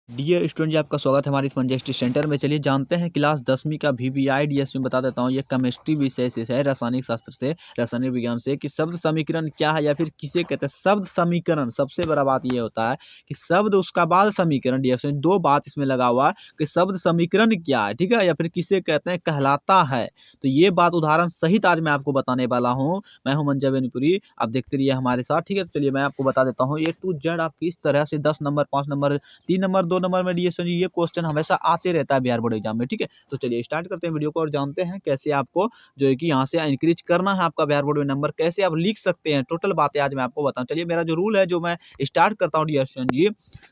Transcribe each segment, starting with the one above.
Dear student जी, आपका स्वागत है हमारे इस मंजे सेंटर में। चलिए जानते हैं क्लास 10वीं का VVI डीएस में बता देता हूँ। ये केमिस्ट्री विषय से है, रासायनिक शास्त्र से, रासायनिक विज्ञान से, कि शब्द समीकरण क्या है या फिर किसे कहते हैं शब्द समीकरण। सबसे बड़ा बात ये होता है कि शब्द उसका बाद समीकरण। डीएस में दो बात इसमें लगा हुआ है कि शब्द समीकरण क्या है, ठीक है, या फिर किसे कहते हैं कहलाता है। तो ये बात उदाहरण सहित आज मैं आपको बताने वाला हूँ। मैं हूँ मंजा बेनीपुरी, आप देखते रहिए हमारे साथ, ठीक है। तो चलिए मैं आपको बता देता हूँ A to Z आप किस तरह से 10 नंबर, 5 नंबर, 3 नंबर, 2 नंबर में डीएस जी ये क्वेश्चन हमेशा आते रहता है बिहार बोर्ड एग्जाम में, ठीक है। तो चलिए स्टार्ट करते हैं वीडियो को और जानते हैं कैसे आपको जो है कि यहाँ से इंक्रीज करना है आपका बिहार बोर्ड में नंबर, कैसे आप लिख सकते हैं। टोटल बातें आज मैं आपको बताऊँ। चलिए मेरा जो रूल है, जो मैं स्टार्ट करता हूँ डीएस जी,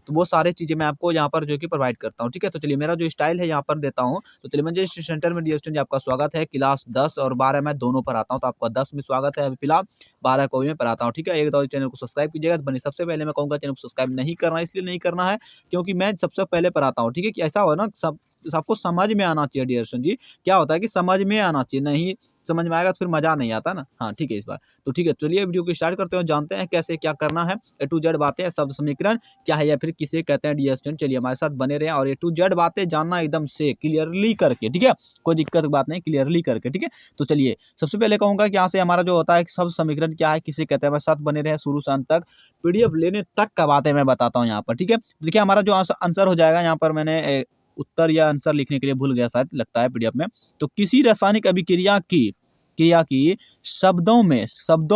तो वो सारी चीजें मैं आपको यहाँ पर जो कि प्रोवाइड करता हूँ, ठीक है। तो चलिए मेरा जो स्टाइल है यहाँ पर देता हूँ। तो चलिए मंजे सेंटर में डीएस जी आपका स्वागत है। क्लास 10 और 12 मैं दोनों पर आता हूँ, तो आपका 10 में स्वागत है अभी फिलहाल, 12 को भी मैं पढ़ाता हूँ, ठीक है। एक दो चैनल को सब्सक्राइब कीजिएगा। तो बनी सबसे पहले मैं कहूँगा चैनल को सब्सक्राइब नहीं करना है, इसलिए नहीं करना है क्योंकि मैं सबसे पहले पढ़ाता हूँ, ठीक है। कि ऐसा हो ना, सबको समझ में आना चाहिए डियर जी। क्या होता है कि समझ में आना चाहिए, नहीं समझ में आएगा तो फिर मजा नहीं आता ना। हाँ ठीक है इस बार। तो ठीक है, चलिए वीडियो को स्टार्ट करते हैं, जानते हैं कैसे क्या करना है। A to Z बातें, शब्द समीकरण क्या है या फिर किसे कहते हैं डियर स्टूडेंट। चलिए हमारे साथ बने रहे और A to Z बातें जानना एकदम से क्लियरली करके, ठीक है। कोई दिक्कत की बात नहीं, क्लियरली करके, ठीक है। तो चलिए सबसे पहले कहूंगा कि यहाँ से हमारा जो होता है शब्द समीकरण क्या है, किसे कहते हैं। हमारे साथ बने रहे शुरू से अंत तक, पीडीएफ लेने तक का बातें मैं बताता हूँ यहाँ पर, ठीक है। देखिए हमारा जो आंसर हो जाएगा यहाँ पर, मैंने उत्तर या आंसर लिखने के लिए भूल गया शायद, लगता है पीडीएफ में। तो किसी रासायनिक अभिक्रिया की शब्दों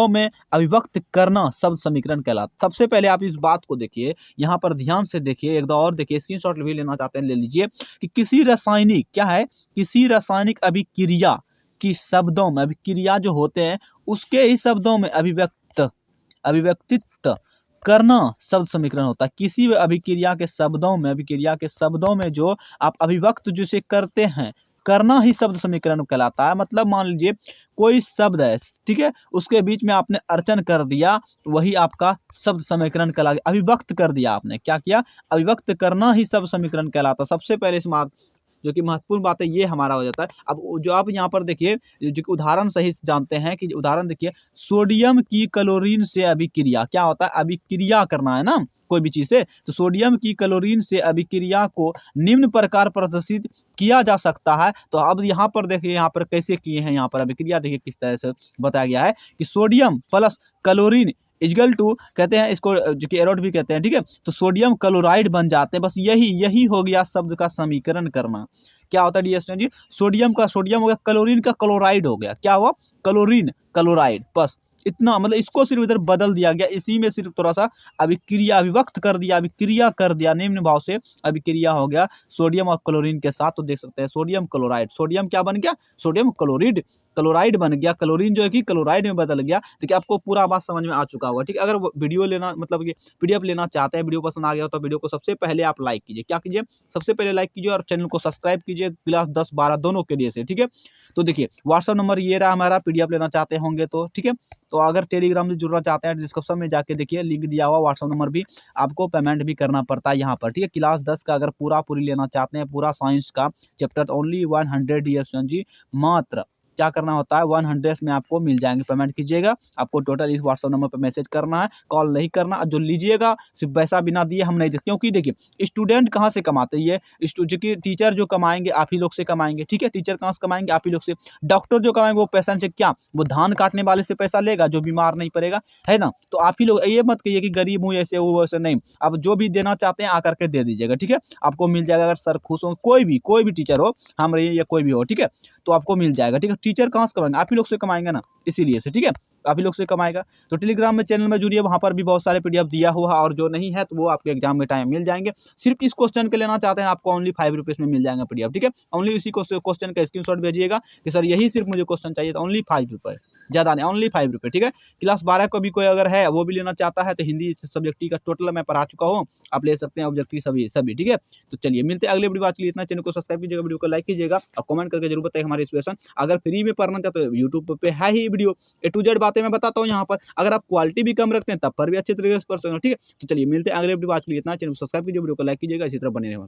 में अभिव्यक्त करना शब्द समीकरण कहलाता। सबसे पहले आप इस बात को देखिए, यहाँ पर ध्यान से देखिए, एक दो और देखिए, स्क्रीनशॉट भी लेना चाहते हैं ले लीजिए। कि किसी रासायनिक क्या है, किसी रासायनिक अभिक्रिया की शब्दों में, अभिक्रिया जो होते हैं उसके ही शब्दों में अभिव्यक्तित्व करना शब्द समीकरण होता है। किसी भी अभिक्रिया के शब्दों में जो आप अभिव्यक्त जिसे करते हैं, करना ही शब्द समीकरण कहलाता है। मतलब मान लीजिए कोई शब्द है, ठीक है, उसके बीच में आपने अर्चन कर दिया, तो वही आपका शब्द समीकरण कहलाता। अभिव्यक्त कर दिया आपने, क्या किया, अभिव्यक्त करना ही शब्द समीकरण कहलाता। सबसे पहले इस जो कि महत्वपूर्ण बात है ये हमारा हो जाता है। अब जो आप यहाँ पर देखिए, जो कि उदाहरण सहित जानते हैं कि उदाहरण देखिए, सोडियम की क्लोरीन से अभिक्रिया, क्या होता है, अभिक्रिया करना है ना कोई भी चीज से। तो सोडियम की क्लोरीन से अभिक्रिया को निम्न प्रकार प्रदर्शित किया जा सकता है। तो अब यहाँ पर देखिए, यहाँ पर कैसे किए हैं, यहाँ पर अभिक्रिया देखिए किस तरह से बताया गया है कि sodium plus chlorine is equal to, कहते हैं इसको जो कि एरोड भी कहते हैं, ठीक है। तो सोडियम क्लोराइड बन जाते हैं। बस यही हो गया शब्द का समीकरण करना। क्या होता है डी स्टूडेंट जी, सोडियम का सोडियम हो गया, क्लोरीन का क्लोराइड हो गया, क्या हुआ, क्लोरीन क्लोराइड। बस इतना, मतलब इसको सिर्फ इधर बदल दिया गया, इसी में सिर्फ थोड़ा सा अभिक्रिया, अभिव्यक्त कर दिया, अभिक्रिया कर दिया, निम्न भाव से अभिक्रिया हो गया सोडियम और क्लोरीन के साथ। तो देख सकते हैं सोडियम क्लोराइड, सोडियम क्या बन गया, सोडियम क्लोराइड, क्लोराइड बन गया, क्लोरीन जो है कि क्लोराइड में बदल गया। देखिए आपको पूरा बात समझ में आ चुका होगा, ठीक है। अगर वीडियो लेना, मतलब कि पीडीएफ लेना चाहते हैं, वीडियो पसंद आ गया तो वीडियो को सबसे पहले आप लाइक कीजिए, क्या कीजिए, सबसे पहले लाइक कीजिए और चैनल को सब्सक्राइब कीजिए क्लास 10 12 दोनों के लिए से, ठीक है। तो देखिए व्हाट्सअप नंबर ये रहा हमारा, पीडीएफ लेना चाहते होंगे तो, ठीक है। तो अगर टेलीग्राम से जुड़ना चाहते हैं, डिस्क्रिप्शन में जाके देखिए लिंक दिया हुआ, व्हाट्सअप नंबर भी, आपको पेमेंट भी करना पड़ता है यहाँ पर, ठीक है। क्लास 10 का अगर पूरी लेना चाहते हैं, पूरा साइंस का चैप्टर ओनली 100 ईयर्स जी, मात्र क्या करना होता है, 100 में आपको मिल जाएंगे। पेमेंट कीजिएगा, आपको टोटल इस व्हाट्सअप नंबर पर मैसेज करना है, कॉल नहीं करना। और जो लीजिएगा सिर्फ पैसा बिना दिए हम नहीं देते, क्योंकि देखिए स्टूडेंट कहाँ से कमाते हैं, ये टीचर जो कमाएंगे आप ही लोग से कमाएंगे, ठीक है। टीचर कहाँ से कमाएंगे, आप ही लोग से। डॉक्टर जो कमाएंगे वो पेशेंट से, क्या वो धान काटने वाले से पैसा लेगा जो बीमार नहीं पड़ेगा, है ना। तो आप ही लोग, ये मत कहिए कि गरीब हूँ ऐसे वो वैसे, नहीं। आप जो भी देना चाहते हैं आकर के दे दीजिएगा, ठीक है। आपको मिल जाएगा। अगर सर खुश हो, कोई भी टीचर हो, हम रहिए या कोई भी हो, ठीक है, तो आपको मिल जाएगा, ठीक है। टीचर कहाँ से कमाएंगे, आप ही लोग से कमाएंगे ना, इसीलिए से, ठीक है, आप ही लोग से कमाएगा। तो टेलीग्राम में चैनल में जुड़िए, वहां पर भी बहुत सारे पीडीएफ दिया हुआ है, और जो नहीं है तो वो आपके एग्जाम में टाइम मिल जाएंगे। सिर्फ इस क्वेश्चन के लेना चाहते हैं, आपको ओनली 5 रुपीज में मिल जाएगा पीडीएफ, ठीक है। ओनली इसी क्वेश्चन का स्क्रीनशॉट भेजिएगा कि सर यही सिर्फ मुझे क्वेश्चन चाहिए, तो ओनली 5 रुपये, ज्यादा नहीं, ओनली 5 रुपये, ठीक है। क्लास 12 को भी कोई अगर है वो भी लेना चाहता है, तो हिंदी सब्जेक्टिव का टोटल मैं पढ़ा चुका हूँ, आप ले सकते हैं ऑब्जेक्टिव सभी, ठीक है। तो चलिए मिलते हैं अगले वीडियो, आज के लिए इतना। चैनल को सब्सक्राइब कीजिएगा, वीडियो को लाइक कीजिएगा और कमेंट करके जरूर बताइए हमारे सिचुएशन। अगर फ्री में पढ़ना चाहते हो, यूट्यूब पे है ही वीडियो, A to Z बातें मैं बताता हूँ यहाँ पर। अगर आप क्वालिटी भी कम रखते हैं तब पर भी अच्छे तरीके से पढ़ सकते हो, ठीक है। तो चलिए मिलते हैं अगले वीडियो, आज के लिए इतना। चैनल को सब्सक्राइब कीजिए, वीडियो को लाइक कीजिएगा, इसी तरह बने रहे हमारे साथ।